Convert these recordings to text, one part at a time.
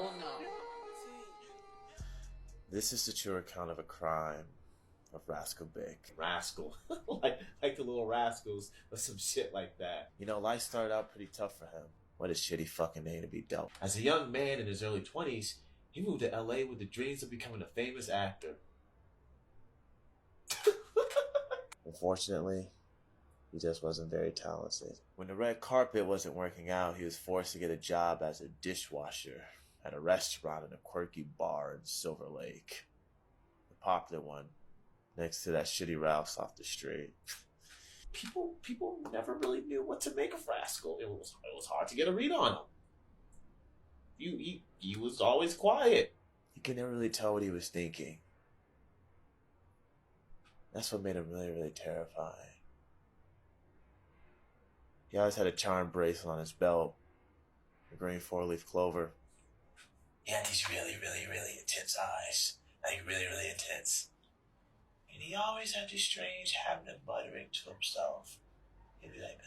Oh no. This is the true account of a crime of Rascal Big. Rascal. like the little rascals or some shit like that. You know, life started out pretty tough for him. What a shitty fucking name to be dealt. As a young man in his early 20s, he moved to LA with the dreams of becoming a famous actor. Unfortunately, he just wasn't very talented. When the red carpet wasn't working out, he was forced to get a job as a dishwasher at a restaurant in a quirky bar in Silver Lake. The popular one, next to that shitty Ralph's off the street. People never really knew what to make of Rascal. It was hard to get a read on him. He was always quiet. You could never really tell what he was thinking. That's what made him really, really terrifying. He always had a charm bracelet on his belt, a green 4-leaf clover. He had these really, really, really intense eyes. Like, really, really intense. And he always had this strange habit of muttering to himself. He'd be like,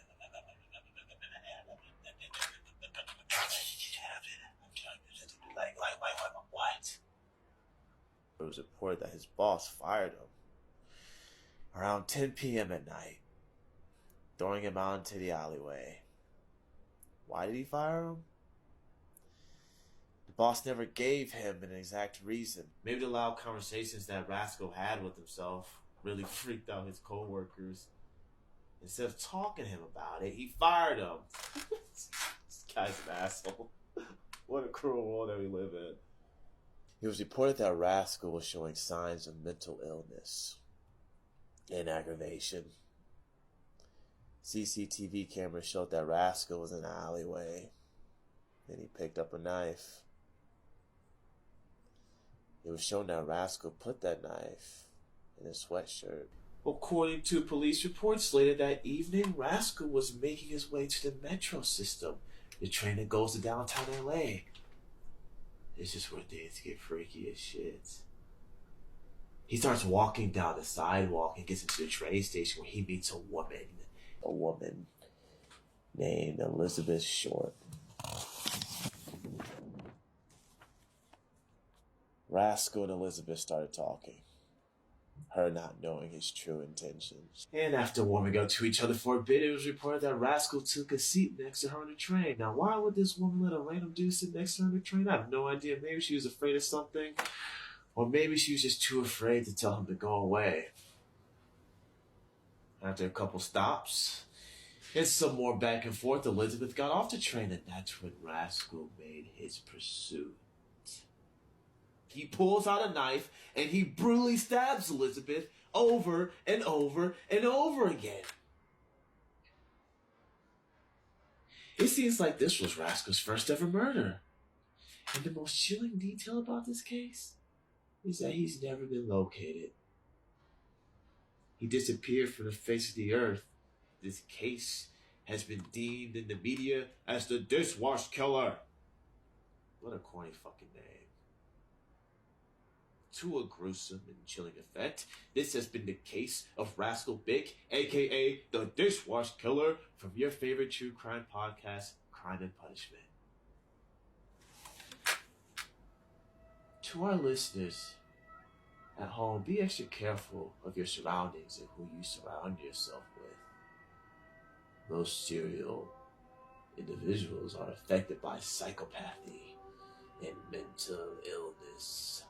what? It was reported that his boss fired him around 10 p.m. at night, throwing him out into the alleyway. Why did he fire him? The boss never gave him an exact reason. Maybe the loud conversations that Rascal had with himself really freaked out his co-workers. Instead of talking to him about it, he fired him. This guy's an asshole. What a cruel world that we live in. It was reported that Rascal was showing signs of mental illness and aggravation. CCTV cameras showed that Rascal was in the alleyway. Then he picked up a knife. It was shown that Rascal put that knife in his sweatshirt. According to police reports later that evening, Rascal was making his way to the metro system, the train that goes to downtown LA. This is where things get freaky as shit. He starts walking down the sidewalk and gets into the train station where he meets a woman. A woman named Elizabeth Short. Rascal and Elizabeth started talking, her not knowing his true intentions. And after warming up to each other for a bit, it was reported that Rascal took a seat next to her on the train. Now, why would this woman let a random dude sit next to her on the train? I have no idea. Maybe she was afraid of something. Or maybe she was just too afraid to tell him to go away. After a couple stops and some more back and forth, Elizabeth got off the train, and that's when Rascal made his pursuit. He pulls out a knife and he brutally stabs Elizabeth over and over and over again. It seems like this was Rascal's first ever murder. And the most chilling detail about this case is that he's never been located. He disappeared from the face of the earth. This case has been deemed in the media as the dishwash killer. What a corny fucking name. To a gruesome and chilling effect, this has been the case of Rascal Big, aka the Dishwash Killer, from your favorite true crime podcast, Crime and Punishment. To our listeners at home, be extra careful of your surroundings and who you surround yourself with. Most serial individuals are affected by psychopathy and mental illness.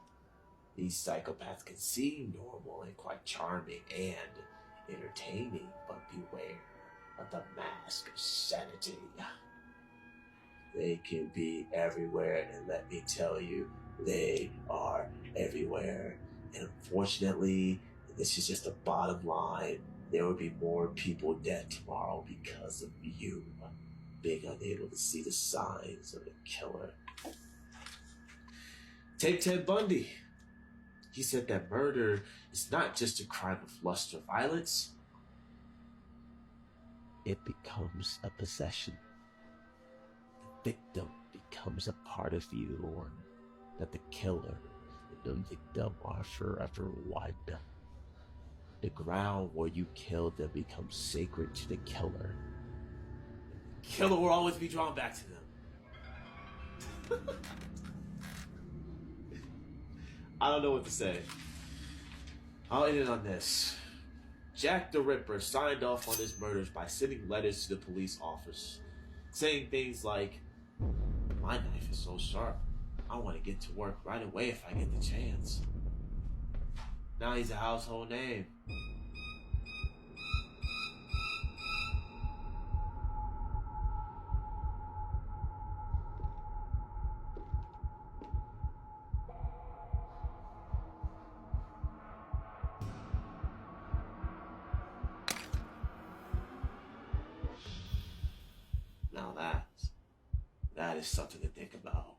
These psychopaths can seem normal and quite charming and entertaining, but beware of the mask of sanity. They can be everywhere, and let me tell you, they are everywhere. And unfortunately, this is just the bottom line. There will be more people dead tomorrow because of you being unable to see the signs of a killer. Take Ted Bundy. He said that murder is not just a crime of lust or violence. It becomes a possession. The victim becomes a part of you, and that the killer and the victim are forever one. The ground where you killed them becomes sacred to the killer. The killer will always be drawn back to them. I don't know what to say. I'll end it on this. Jack the Ripper signed off on his murders by sending letters to the police office, saying things like, "My knife is so sharp, I want to get to work right away if I get the chance." Now he's a household name. Now that is something to think about.